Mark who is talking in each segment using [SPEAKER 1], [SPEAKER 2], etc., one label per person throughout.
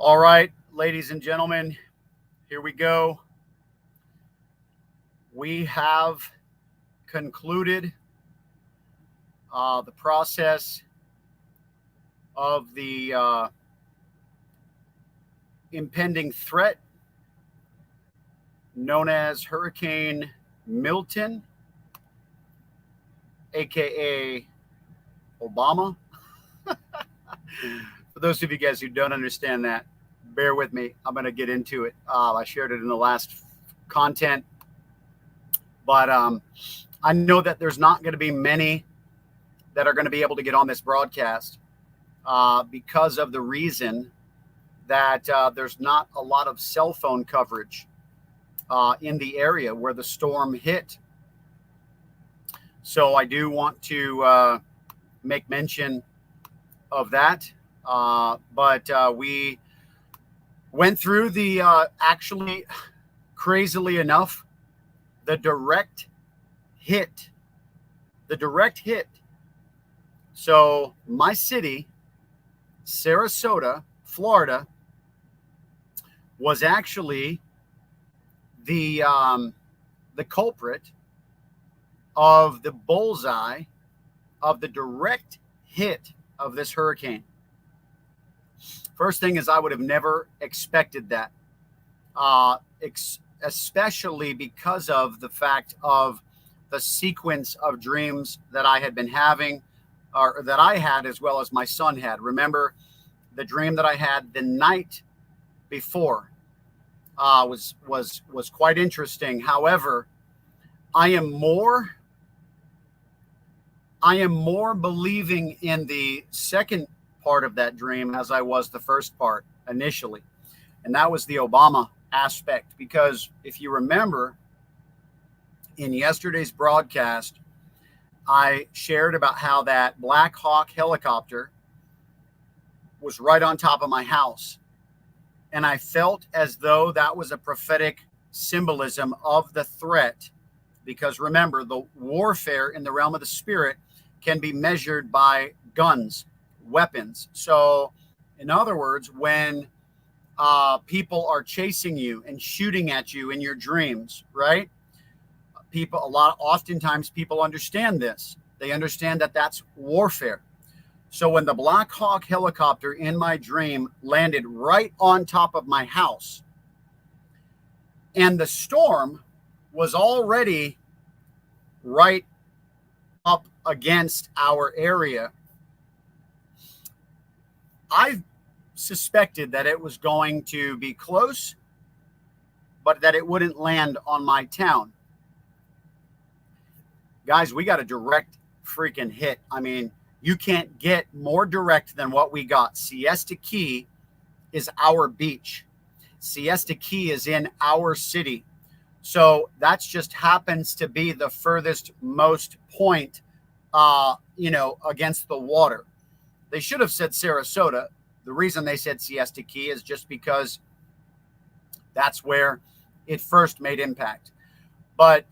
[SPEAKER 1] All right, ladies and gentlemen, here we go. We have concluded the process of the impending threat known as Hurricane Milton, aka Obama. For those of you guys who don't understand that, bear with me. I'm going to get into it. I shared it in the last content, but I know that there's not going to be many that are going to be able to get on this broadcast because of the reason that there's not a lot of cell phone coverage in the area where the storm hit. So I do want to make mention of that. But we went through the actually, crazily enough, the direct hit. So my city, Sarasota, Florida, was actually the culprit of the bullseye of the direct hit of this hurricane. First thing is, I would have never expected that, especially because of the fact of the sequence of dreams that I had been having, or that I had, as well as my son had. Remember, the dream that I had the night before was quite interesting. However, I am more believing in the second part of that dream as I was the first part initially. And that was the Obama aspect, because if you remember in yesterday's broadcast, I shared about how that Black Hawk helicopter was right on top of my house. And I felt as though that was a prophetic symbolism of the threat, because remember, the warfare in the realm of the spirit can be measured by guns, weapons. So in other words, when people are chasing you and shooting at you in your dreams, right? Oftentimes people understand this. They understand that that's warfare. So when the Black Hawk helicopter in my dream landed right on top of my house, and the storm was already right up against our area, I suspected that it was going to be close, but that it wouldn't land on my town. Guys, we got a direct freaking hit. I mean, you can't get more direct than what we got. Siesta Key is our beach. Siesta Key is in our city. So that's just happens to be the furthest most point, against the water. They should have said Sarasota. The reason they said Siesta Key is just because that's where it first made impact. But,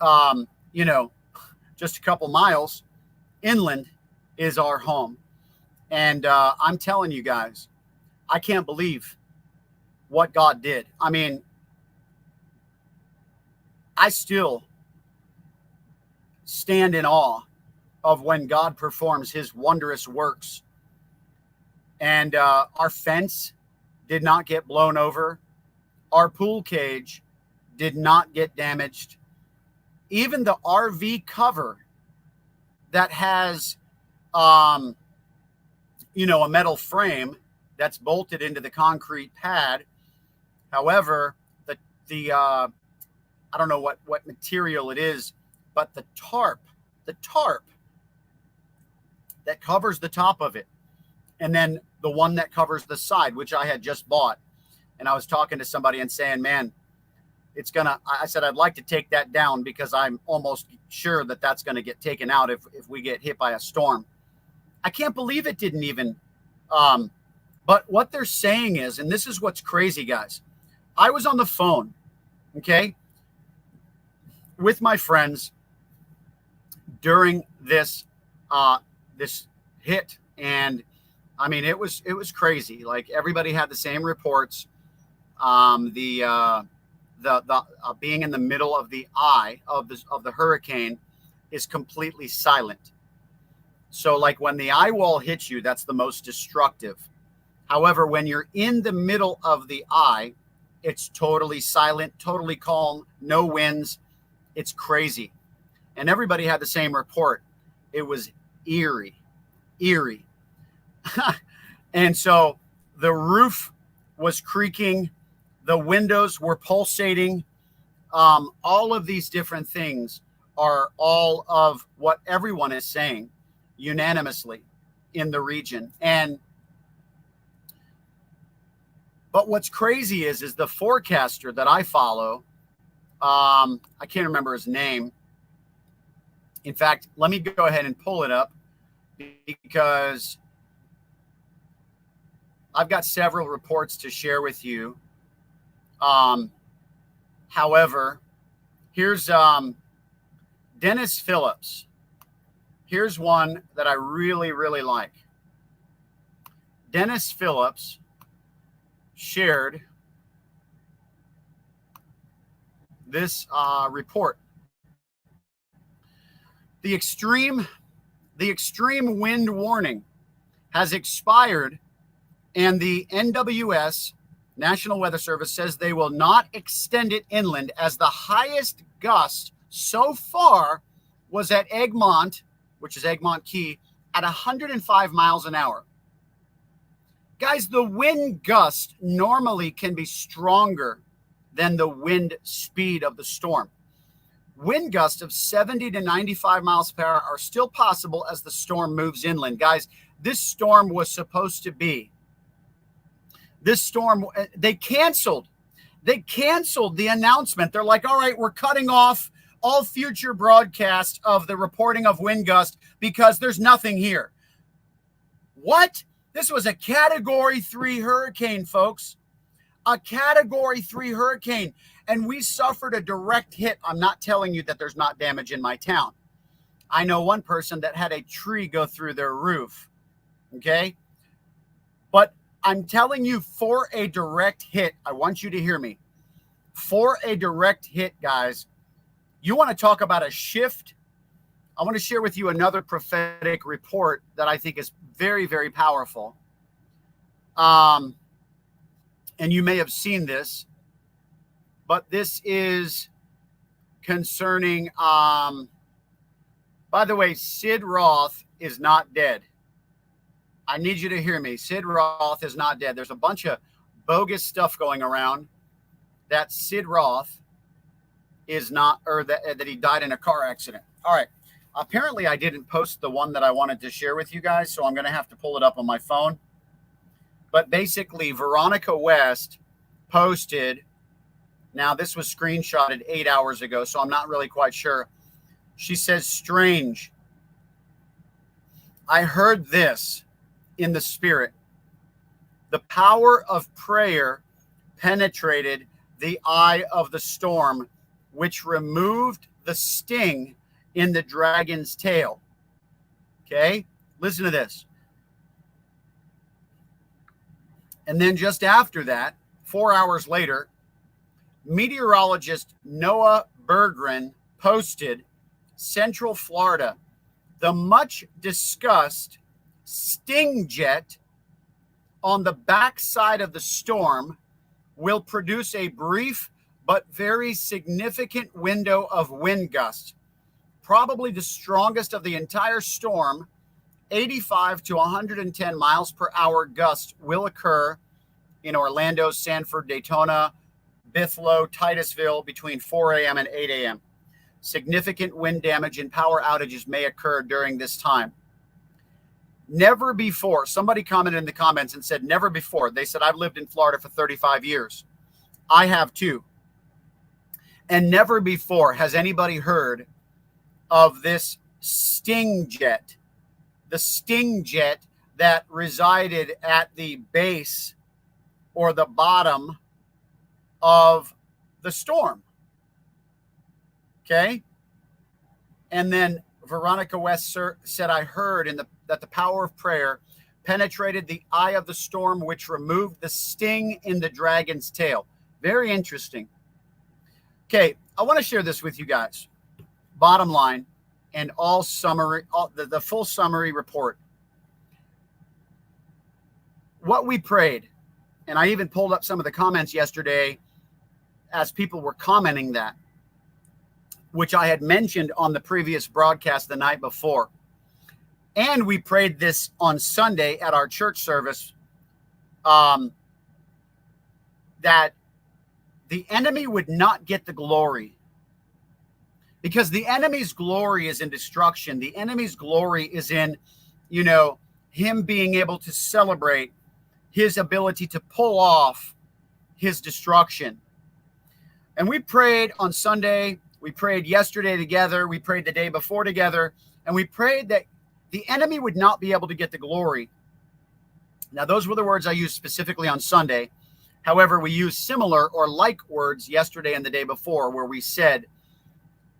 [SPEAKER 1] just a couple miles inland is our home. And I'm telling you guys, I can't believe what God did. I mean, I still stand in awe of when God performs his wondrous works. And our fence did not get blown over. Our pool cage did not get damaged. Even the RV cover that has, a metal frame that's bolted into the concrete pad. However, the I don't know what material it is, but the tarp that covers the top of it, and then the one that covers the side, which I had just bought. And I was talking to somebody and saying, man, I said, I'd like to take that down because I'm almost sure that that's going to get taken out if we get hit by a storm. I can't believe it didn't even. But what they're saying is, and this is what's crazy, guys. I was on the phone, okay, with my friends during this hit, and I mean, it was crazy. Like everybody had the same reports. The being in the middle of the eye of the hurricane is completely silent. So like when the eye wall hits you, that's the most destructive. However, when you're in the middle of the eye, it's totally silent, totally calm, no winds. It's crazy. And everybody had the same report. It was eerie, eerie. And so the roof was creaking, the windows were pulsating. All of these different things are all of what everyone is saying unanimously in the region. But what's crazy is the forecaster that I follow. I can't remember his name. In fact, let me go ahead and pull it up because I've got several reports to share with you. However, here's Dennis Phillips. Here's one that I really, really like. Dennis Phillips shared this report. The extreme wind warning has expired, and the NWS, National Weather Service, says they will not extend it inland, as the highest gust so far was at Egmont, which is Egmont Key, at 105 miles an hour. Guys, the wind gust normally can be stronger than the wind speed of the storm. Wind gusts of 70 to 95 miles per hour are still possible as the storm moves inland. Guys, this storm was supposed to be. This storm, they canceled the announcement. They're like, all right, we're cutting off all future broadcasts of the reporting of wind gust because there's nothing here. What? This was a Category 3 hurricane, folks. A Category 3 hurricane. And we suffered a direct hit. I'm not telling you that there's not damage in my town. I know one person that had a tree go through their roof. Okay? But I'm telling you, for a direct hit, I want you to hear me. For a direct hit, guys, you want to talk about a shift? I want to share with you another prophetic report that I think is very, very powerful. And you may have seen this, but this is concerning, by the way, Sid Roth is not dead. I need you to hear me. Sid Roth is not dead. There's a bunch of bogus stuff going around that Sid Roth is not, or that he died in a car accident. All right. Apparently, I didn't post the one that I wanted to share with you guys, so I'm going to have to pull it up on my phone. But basically, Veronica West posted, now this was screenshotted 8 hours ago, so I'm not really quite sure. She says, strange. I heard this in the spirit. The power of prayer penetrated the eye of the storm, which removed the sting in the dragon's tail. Okay, listen to this. And then just after that, 4 hours later, meteorologist Noah Berggren posted, Central Florida, the much discussed sting jet on the backside of the storm will produce a brief but very significant window of wind gusts. Probably the strongest of the entire storm, 85 to 110 miles per hour gusts will occur in Orlando, Sanford, Daytona, Bithlo, Titusville between 4 a.m. and 8 a.m. Significant wind damage and power outages may occur during this time. Never before, somebody commented in the comments and said, never before. They said, I've lived in Florida for 35 years. I have too. And never before has anybody heard of this sting jet, the sting jet that resided at the base or the bottom of the storm. Okay? And then Veronica West said, I heard that the power of prayer penetrated the eye of the storm, which removed the sting in the dragon's tail. Very interesting. Okay, I want to share this with you guys. Bottom line, and all summary, the full summary report. What we prayed, and I even pulled up some of the comments yesterday as people were commenting that, which I had mentioned on the previous broadcast the night before. And we prayed this on Sunday at our church service, that the enemy would not get the glory. Because the enemy's glory is in destruction. The enemy's glory is in, him being able to celebrate his ability to pull off his destruction. And we prayed on Sunday. We prayed yesterday together. We prayed the day before together. And we prayed that the enemy would not be able to get the glory. Now, those were the words I used specifically on Sunday. However, we used similar or like words yesterday and the day before, where we said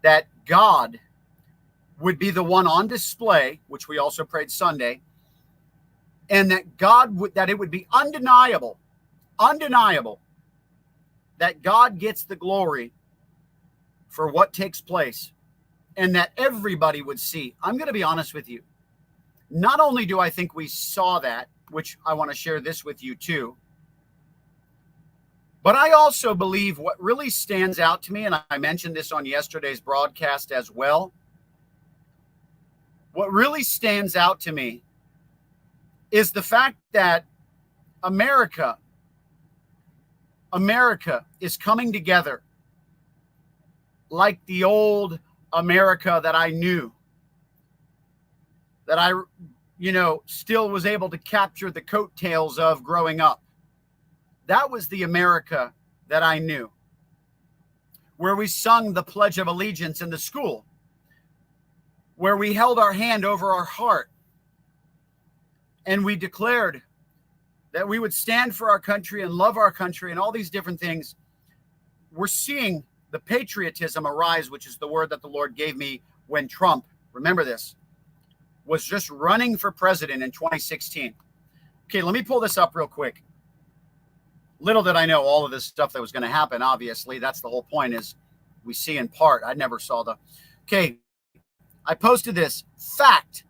[SPEAKER 1] that God would be the one on display, which we also prayed Sunday, and that that it would be undeniable that God gets the glory for what takes place, and that everybody would see. I'm going to be honest with you. Not only do I think we saw that, which I want to share this with you too, but I also believe what really stands out to me, and I mentioned this on yesterday's broadcast as well, what really stands out to me is the fact that America is coming together like the old America that I knew, that I, still was able to capture the coattails of growing up. That was the America that I knew, where we sung the Pledge of Allegiance in the school, where we held our hand over our heart, and we declared that we would stand for our country and love our country and all these different things. We're seeing the patriotism arise, which is the word that the Lord gave me when Trump, remember this, was just running for president in 2016. Okay, let me pull this up real quick. Little did I know all of this stuff that was going to happen, obviously. That's the whole point, is we see in part. I never saw Okay, I posted this. Fact,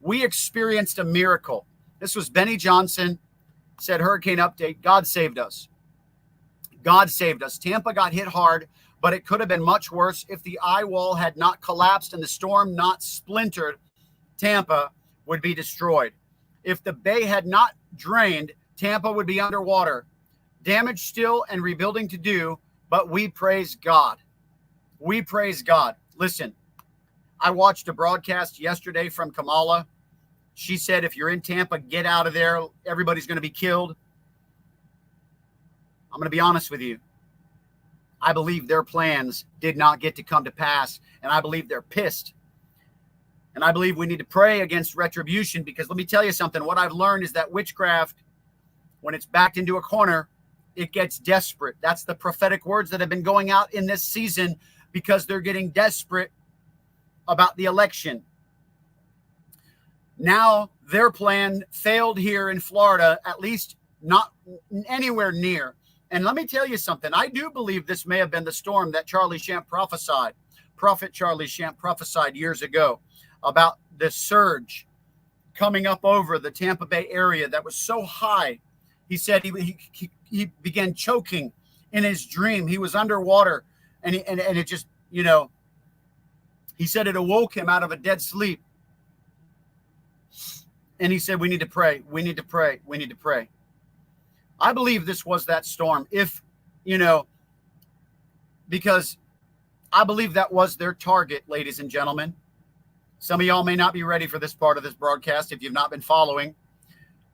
[SPEAKER 1] we experienced a miracle. This was Benny Johnson, said hurricane update, God saved us. God saved us. Tampa got hit hard, but it could have been much worse if the eye wall had not collapsed and the storm not splintered. Tampa would be destroyed. If the bay had not drained, Tampa would be underwater. Damage still and rebuilding to do, but we praise God. We praise God. Listen, I watched a broadcast yesterday from Kamala. She said, if you're in Tampa, get out of there. Everybody's going to be killed. I'm going to be honest with you. I believe their plans did not get to come to pass, and I believe they're pissed. And I believe we need to pray against retribution, because let me tell you something. What I've learned is that witchcraft, when it's backed into a corner, it gets desperate. That's the prophetic words that have been going out in this season, because they're getting desperate about the election. Now their plan failed here in Florida, at least not anywhere near. And let me tell you something. I do believe this may have been the storm that Charlie Shamp prophesied. Prophet Charlie Shamp prophesied years ago about the surge coming up over the Tampa Bay area that was so high. He said he began choking in his dream. He was underwater, and it just, he said it awoke him out of a dead sleep. And he said, we need to pray. We need to pray. We need to pray. I believe this was that storm. Because I believe that was their target, ladies and gentlemen. Some of y'all may not be ready for this part of this broadcast if you've not been following,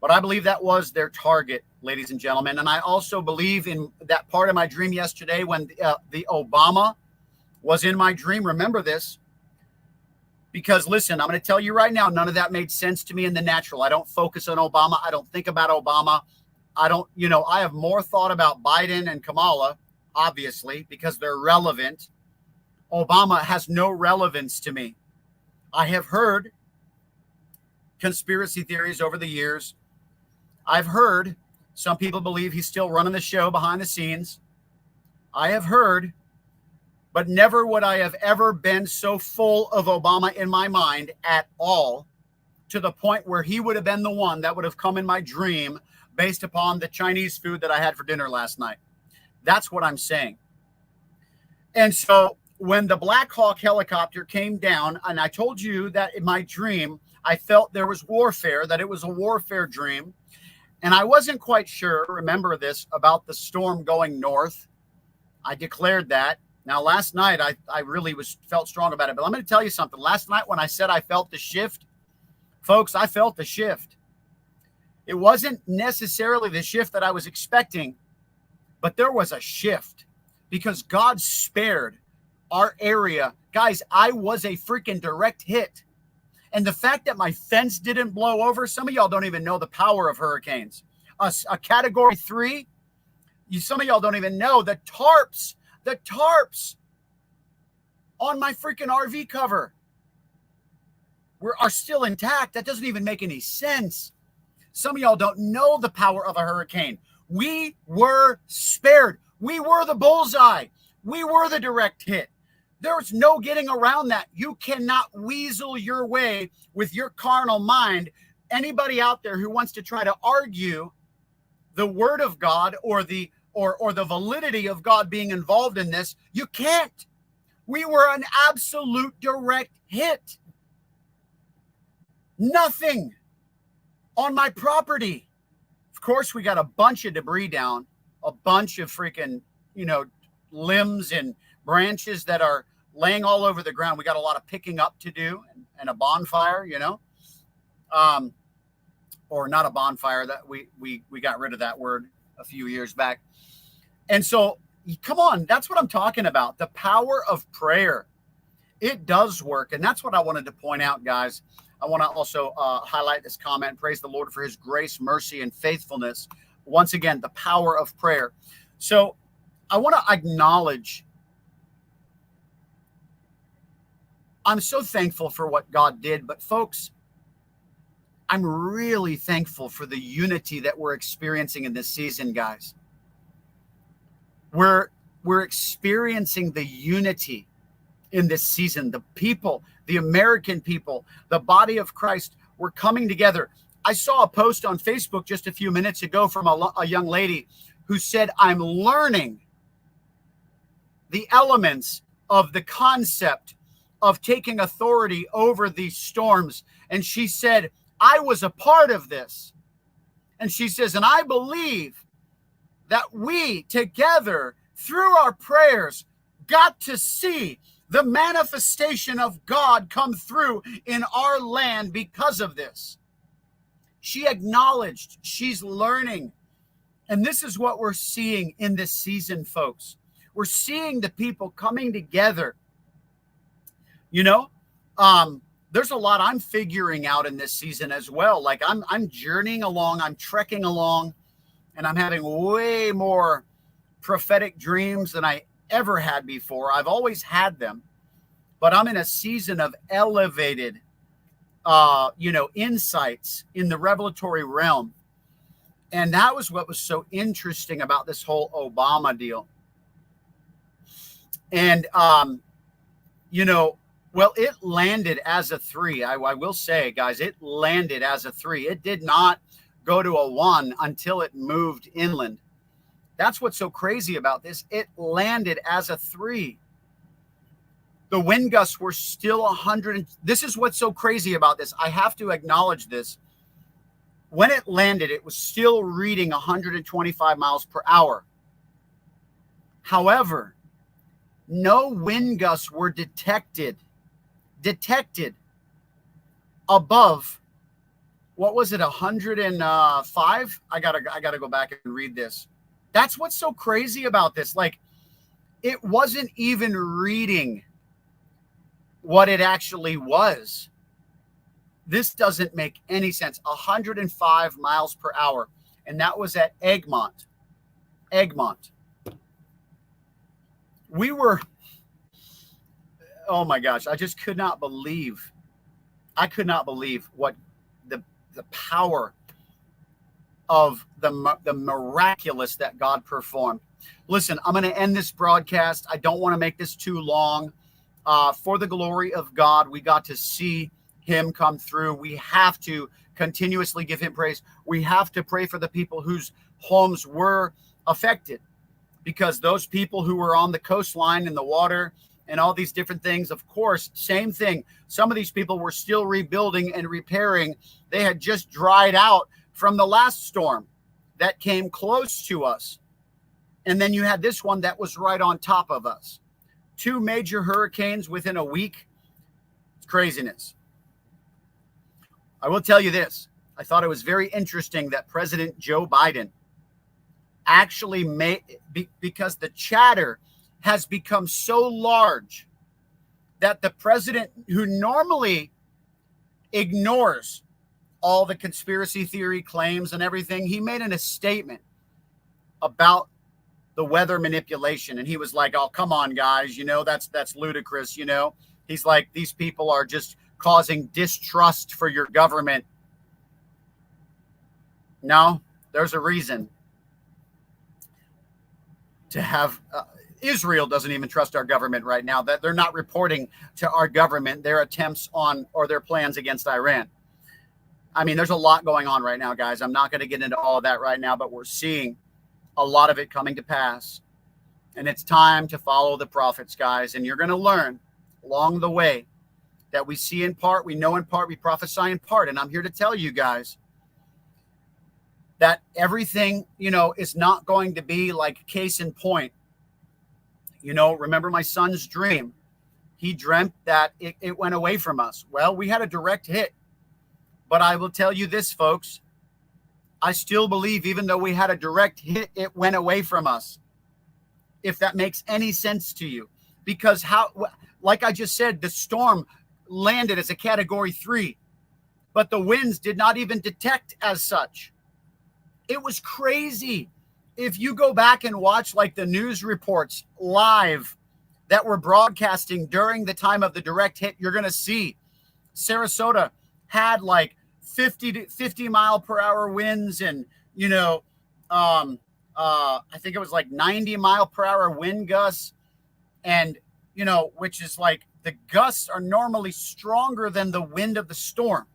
[SPEAKER 1] but I believe that was their target, ladies and gentlemen. And I also believe in that part of my dream yesterday when the Obama was in my dream. Remember this, because listen, I'm going to tell you right now, none of that made sense to me in the natural. I don't focus on Obama. I don't think about Obama. I have more thought about Biden and Kamala, obviously, because they're relevant. Obama has no relevance to me. I have heard conspiracy theories over the years I've heard some people believe he's still running the show behind the scenes. I have heard, but never would I have ever been so full of Obama in my mind at all, to the point where he would have been the one that would have come in my dream based upon the Chinese food that I had for dinner last night. That's what I'm saying. And so when the Black Hawk helicopter came down, and I told you that in my dream, I felt there was warfare, that it was a warfare dream. And I wasn't quite sure, remember this, about the storm going north. I declared that. Now, last night, I really felt strong about it. But I'm going to tell you something. Last night when I said I felt the shift, folks, I felt the shift. It wasn't necessarily the shift that I was expecting, but there was a shift because God spared our area. Guys, I was a freaking direct hit. And the fact that my fence didn't blow over, some of y'all don't even know the power of hurricanes. A category 3, some of y'all don't even know the tarps on my freaking RV cover are still intact. That doesn't even make any sense. Some of y'all don't know the power of a hurricane. We were spared. We were the bullseye. We were the direct hit. There's no getting around that. You cannot weasel your way with your carnal mind. Anybody out there who wants to try to argue the word of God or the validity of God being involved in this, you can't. We were an absolute direct hit. Nothing on my property. Of course, we got a bunch of debris down, a bunch of freaking, limbs and branches that are laying all over the ground. We got a lot of picking up to do and a bonfire, or not a bonfire. That we got rid of that word a few years back. And so, come on, that's what I'm talking about. The power of prayer. It does work. And that's what I wanted to point out, guys. I want to also highlight this comment. Praise the Lord for his grace, mercy, and faithfulness. Once again, the power of prayer. So I want to acknowledge, I'm so thankful for what God did. But folks, I'm really thankful for the unity that we're experiencing in this season, guys. We're experiencing the unity in this season. The people, the American people, the body of Christ, we're coming together. I saw a post on Facebook just a few minutes ago from a young lady who said, I'm learning the elements of the concept of taking authority over these storms. And she said, I was a part of this. And she says, and I believe that we together through our prayers got to see the manifestation of God come through in our land because of this. She acknowledged she's learning. And this is what we're seeing in this season, folks. We're seeing the people coming together. There's a lot I'm figuring out in this season as well. Like I'm journeying along, I'm trekking along, and I'm having way more prophetic dreams than I ever had before. I've always had them, but I'm in a season of elevated, insights in the revelatory realm. And that was what was so interesting about this whole Obama deal. And, well, it landed as a 3. I will say, guys, it landed as a 3. It did not go to a 1 until it moved inland. That's what's so crazy about this. It landed as a 3. The wind gusts were still 100. This is what's so crazy about this. I have to acknowledge this. When it landed, it was still reading 125 miles per hour. However, no wind gusts were detected above, what was it, 105? I gotta go back and read this. That's what's so crazy about this. Like, it wasn't even reading what it actually was. This doesn't make any sense. 105 miles per hour. And that was at Egmont. We were, oh my gosh, I just could not believe. I could not believe what the power of the miraculous that God performed. Listen, I'm going to end this broadcast. I don't want to make this too long. For the glory of God, we got to see him come through. We have to continuously give him praise. We have to pray for the people whose homes were affected, because those people who were on the coastline in the water and all these different things, of course, same thing. Some of these people were still rebuilding and repairing. They had just dried out from the last storm that came close to us. And then you had this one that was right on top of us. 2 major hurricanes within a week. It's craziness. I will tell you this. I thought it was very interesting that President Joe Biden actually made, because the chatter has become so large that the president, who normally ignores all the conspiracy theory claims and everything, he made a statement about the weather manipulation. And he was like, oh, come on, guys, that's ludicrous. He's like, these people are just causing distrust for your government. No, there's a reason to have Israel doesn't even trust our government right now, that they're not reporting to our government their attempts on or their plans against Iran. I mean, there's a lot going on right now, guys. I'm not going to get into all of that right now, but we're seeing a lot of it coming to pass. And it's time to follow the prophets, guys. And you're going to learn along the way that we see in part, we know in part, we prophesy in part. And I'm here to tell you guys that everything, is not going to be like case in point. Remember my son's dream. He dreamt that it went away from us. Well, we had a direct hit. But I will tell you this, folks. I still believe, even though we had a direct hit, it went away from us. If that makes any sense to you. Because like I just said, the storm landed as a category 3, but the winds did not even detect as such. It was crazy. If you go back and watch like the news reports live that were broadcasting during the time of the direct hit, you're going to see Sarasota had like 50 mile per hour winds, and I think it was like 90 mile per hour wind gusts, and which is like, the gusts are normally stronger than the wind of the storm.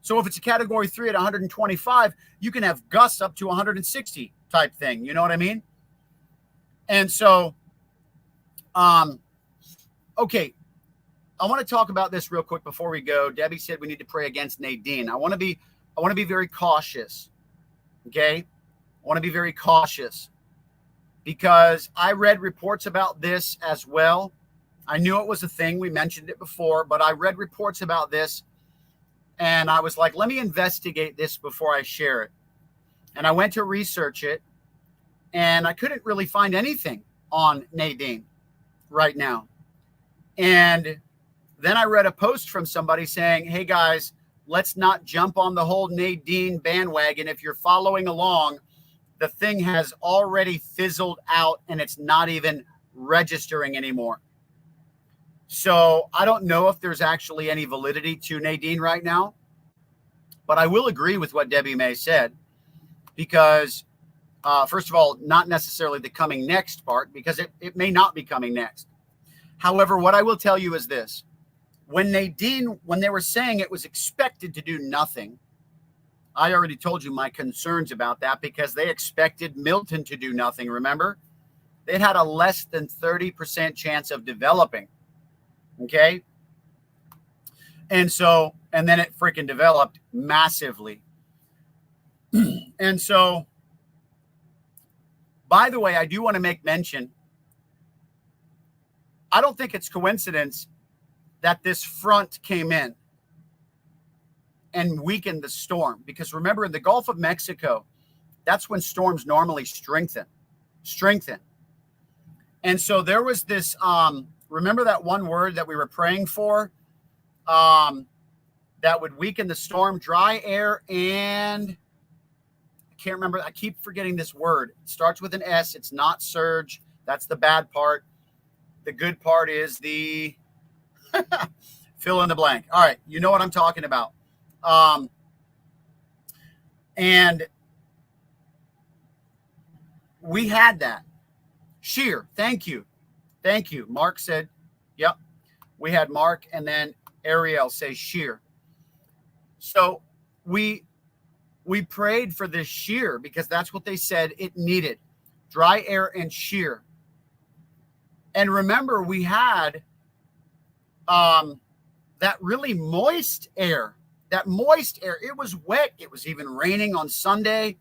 [SPEAKER 1] So if it's a category 3 at 125, you can have gusts up to 160 type thing. You know what I mean? And so, okay. I want to talk about this real quick before we go. Debbie said we need to pray against Nadine. I want to be very cautious. Okay. I want to be very cautious because I read reports about this as well. I knew it was a thing. We mentioned it before, but I read reports about this and I was like, let me investigate this before I share it. And I went to research it and I couldn't really find anything on Nadine right now. And then I read a post from somebody saying, hey guys, let's not jump on the whole Nadine bandwagon. If you're following along, the thing has already fizzled out and it's not even registering anymore. So I don't know if there's actually any validity to Nadine right now, but I will agree with what Debbie May said, because first of all, not necessarily the coming next part, because it may not be coming next. However, what I will tell you is this. When they were saying it was expected to do nothing, I already told you my concerns about that, because they expected Milton to do nothing. Remember, they had a less than 30% chance of developing. Okay. And then it freaking developed massively. And so, by the way, I do want to make mention, I don't think it's coincidence that this front came in and weakened the storm, because remember, in the Gulf of Mexico, that's when storms normally strengthen. And so there was this, remember that one word that we were praying for, that would weaken the storm? Dry air, and I can't remember. I keep forgetting this word. It starts with an S. It's not surge. That's the bad part. The good part is the fill in the blank. All right. You know what I'm talking about. And we had that. Sheer, thank you. Thank you. Mark said, yep. We had Mark, and then Ariel says sheer. So we prayed for this sheer because that's what they said it needed. Dry air and sheer. And remember, we had that really moist air. That moist air. It was wet. It was even raining on Sunday.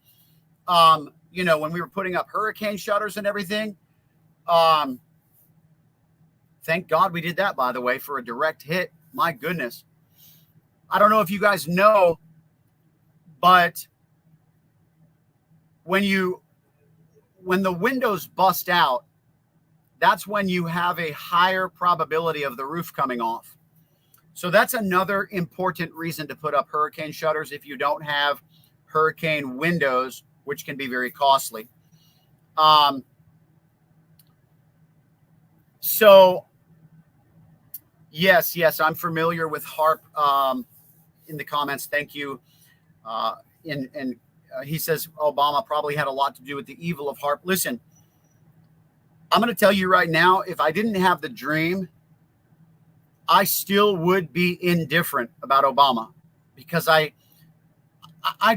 [SPEAKER 1] You know, when we were putting up hurricane shutters and everything. Thank God we did that, by the way, for a direct hit. My goodness. I don't know if you guys know, but when the windows bust out, that's when you have a higher probability of the roof coming off. So that's another important reason to put up hurricane shutters if you don't have hurricane windows, which can be very costly. So yes, I'm familiar with HARP. In the comments, thank you. He says Obama probably had a lot to do with the evil of HARP. Listen, I'm going to tell you right now, if I didn't have the dream, I still would be indifferent about Obama, because I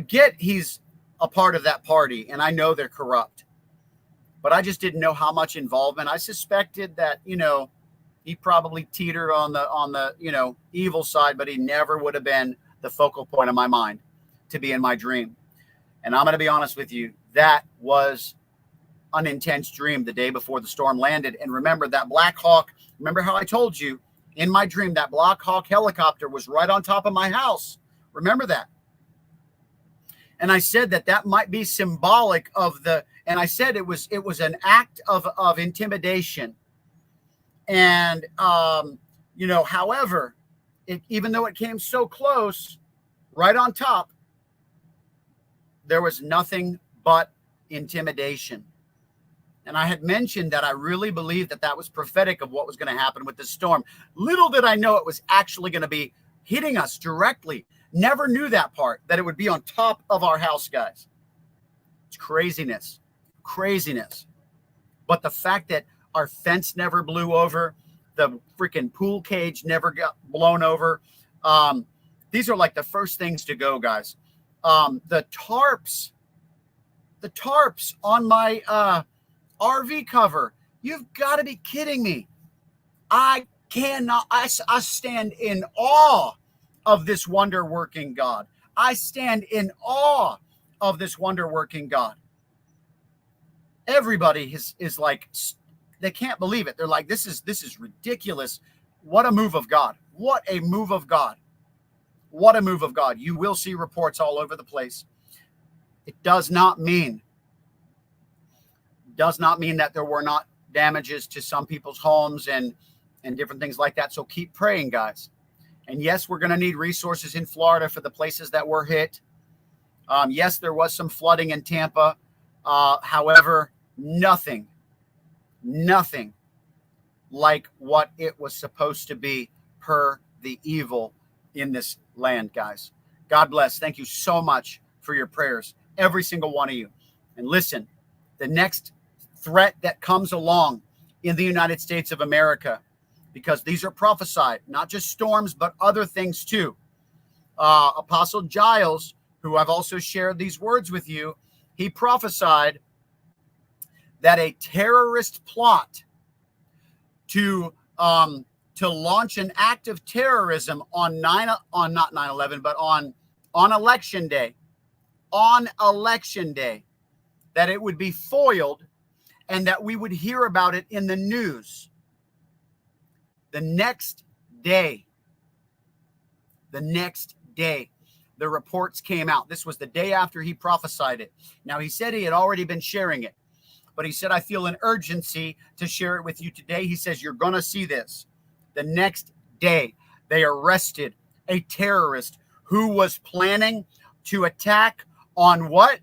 [SPEAKER 1] get he's a part of that party and I know they're corrupt, but I just didn't know how much involvement. I suspected that, you know, he probably teetered on the, you know, evil side, but he never would have been the focal point of my mind to be in my dream. And I'm going to be honest with you, that was an intense dream the day before the storm landed. And remember that Black Hawk, remember how I told you in my dream, that Black Hawk helicopter was right on top of my house. Remember that? And I said that might be symbolic of and I said it was an act of intimidation. And, you know, however, even though it came so close, right on top, there was nothing but intimidation. And I had mentioned that I really believed that was prophetic of what was going to happen with this storm. Little did I know it was actually going to be hitting us directly. Never knew that part, that it would be on top of our house, guys. It's craziness. But the fact that our fence never blew over, the freaking pool cage never got blown over. These are like the first things to go, guys. The tarps on my RV cover. You've got to be kidding me. I cannot. I stand in awe of this wonder-working God. I stand in awe of this wonder-working God. Everybody is like, they can't believe it. They're like, this is ridiculous. What a move of God. What a move of God. What a move of God. You will see reports all over the place. It does not mean that there were not damages to some people's homes and different things like that. So keep praying, guys. And yes, we're going to need resources in Florida for the places that were hit. Yes, there was some flooding in Tampa. However, nothing like what it was supposed to be per the evil in this land, guys. God bless. Thank you so much for your prayers, every single one of you. And listen, the next threat that comes along in the United States of America, because these are prophesied, not just storms, but other things too. Apostle Giles, who I've also shared these words with you, he prophesied that a terrorist plot to launch an act of terrorism on election day, that it would be foiled and that we would hear about it in the news the next day. The reports came out. This was the day after he prophesied it. Now, he said he had already been sharing it, but he said, I feel an urgency to share it with you today. He says, you're going to see this. The next day, they arrested a terrorist who was planning to attack on what?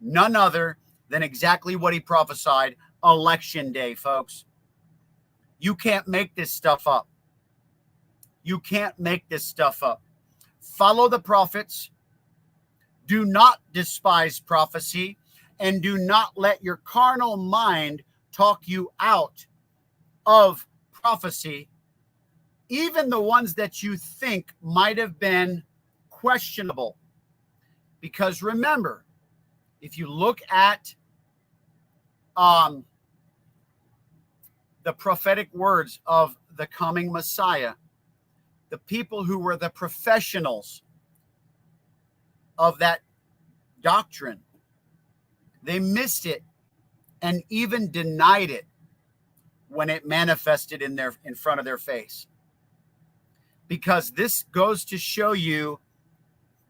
[SPEAKER 1] None other than exactly what he prophesied, election day, folks. You can't make this stuff up. Follow the prophets. Do not despise prophecy. and do not let your carnal mind talk you out of prophecy, even the ones that you think might have been questionable. Because remember, if you look at the prophetic words of the coming Messiah, the people who were the professionals of that doctrine, they missed it and even denied it when it manifested in front of their face. Because this goes to show you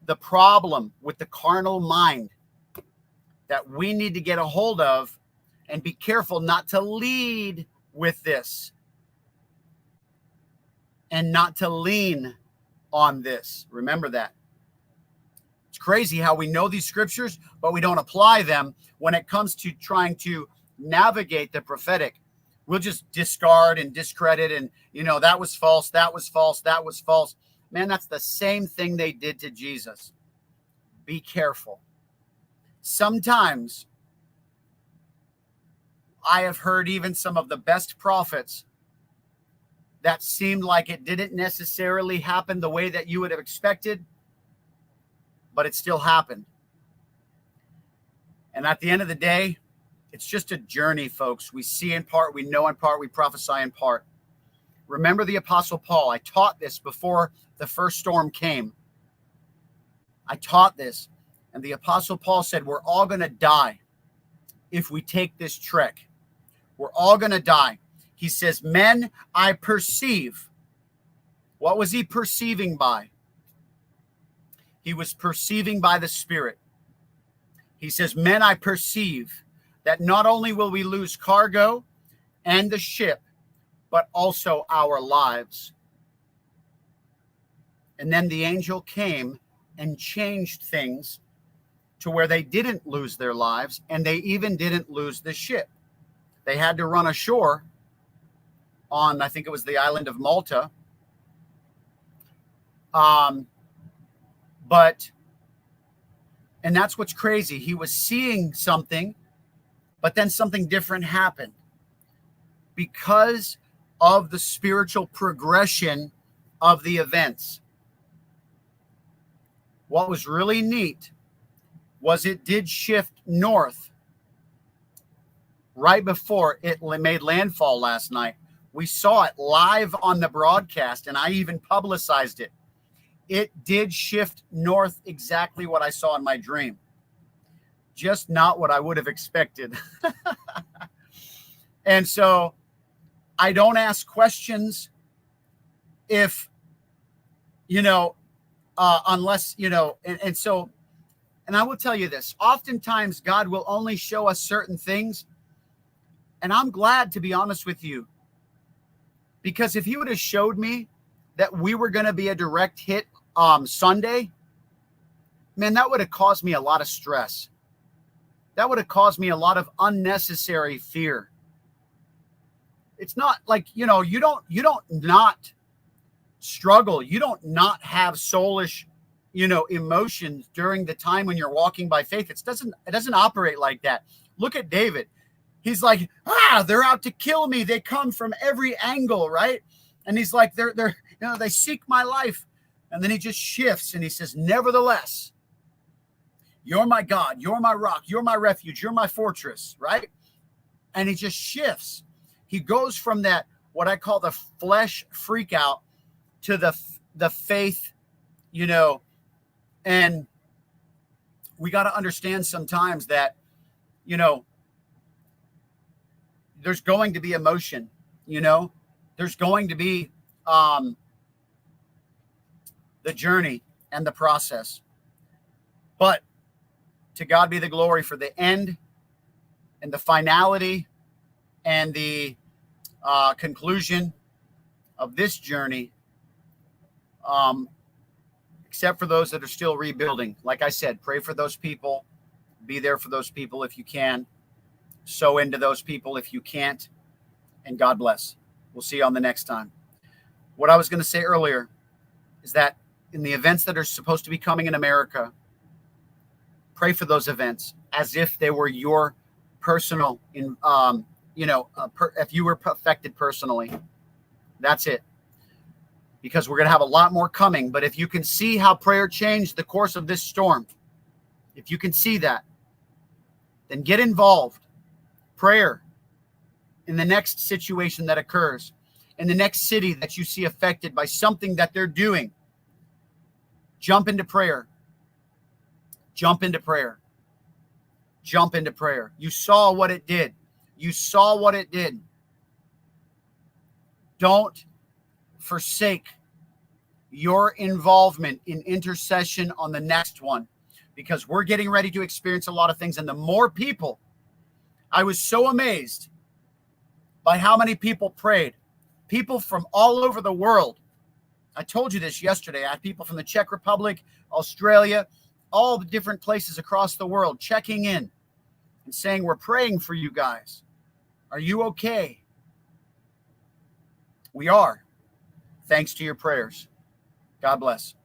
[SPEAKER 1] the problem with the carnal mind that we need to get a hold of and be careful not to lead with this and not to lean on this. Remember that. It's crazy how we know these scriptures, but we don't apply them when it comes to trying to navigate the prophetic. We'll just discard and discredit and, that was false, that was false, that was false. Man, that's the same thing they did to Jesus. Be careful. Sometimes I have heard even some of the best prophets that seemed like it didn't necessarily happen the way that you would have expected, but it still happened. And at the end of the day, it's just a journey, folks. We see in part, we know in part, we prophesy in part. Remember the Apostle Paul. I taught this before the first storm came. I taught this, and the Apostle Paul said, we're all going to die if we take this trek. We're all going to die. He says, men, I perceive. What was he perceiving by? He was perceiving by the Spirit. He says, men, I perceive that not only will we lose cargo and the ship, but also our lives. And then the angel came and changed things to where they didn't lose their lives, and they even didn't lose the ship. They had to run ashore on, I think it was the island of Malta. And that's what's crazy. He was seeing something, but then something different happened because of the spiritual progression of the events. What was really neat was it did shift north right before it made landfall last night. We saw it live on the broadcast, and I even publicized it. It did shift north, exactly what I saw in my dream. Just not what I would have expected. And so I don't ask questions if, unless, and I will tell you this, oftentimes God will only show us certain things. And I'm glad, to be honest with you, because if he would have showed me that we were going to be a direct hit Sunday, man, that would have caused me a lot of stress. That would have caused me a lot of unnecessary fear. It's not like, you don't not struggle. You don't not have soulish, emotions during the time when you're walking by faith. It doesn't operate like that. Look at David. He's like, they're out to kill me. They come from every angle, right? And he's like, they seek my life. And then he just shifts and he says, nevertheless, you're my God, you're my rock, you're my refuge, you're my fortress, right? And he just shifts. He goes from that, what I call the flesh freak out, to the faith, and we got to understand sometimes that, there's going to be emotion, there's going to be the journey and the process. But to God be the glory for the end and the finality and the conclusion of this journey, except for those that are still rebuilding. Like I said, pray for those people, be there for those people if you can, sow into those people if you can't, and God bless. We'll see you on the next time. What I was going to say earlier is that in the events that are supposed to be coming in America, Pray for those events as if they were your personal, if you were affected personally. That's it. Because we're going to have a lot more coming. But if you can see how prayer changed the course of this storm, if you can see that, then get involved. Prayer in the next situation that occurs, in the next city that you see affected by something that they're doing. Jump into prayer. Jump into prayer. Jump into prayer. You saw what it did. You saw what it did. Don't forsake your involvement in intercession on the next one, because we're getting ready to experience a lot of things. And the more people, I was so amazed by how many people prayed. People from all over the world. I told you this yesterday. I had people from the Czech Republic, Australia, all the different places across the world checking in and saying, we're praying for you guys. Are you okay? We are. Thanks to your prayers. God bless.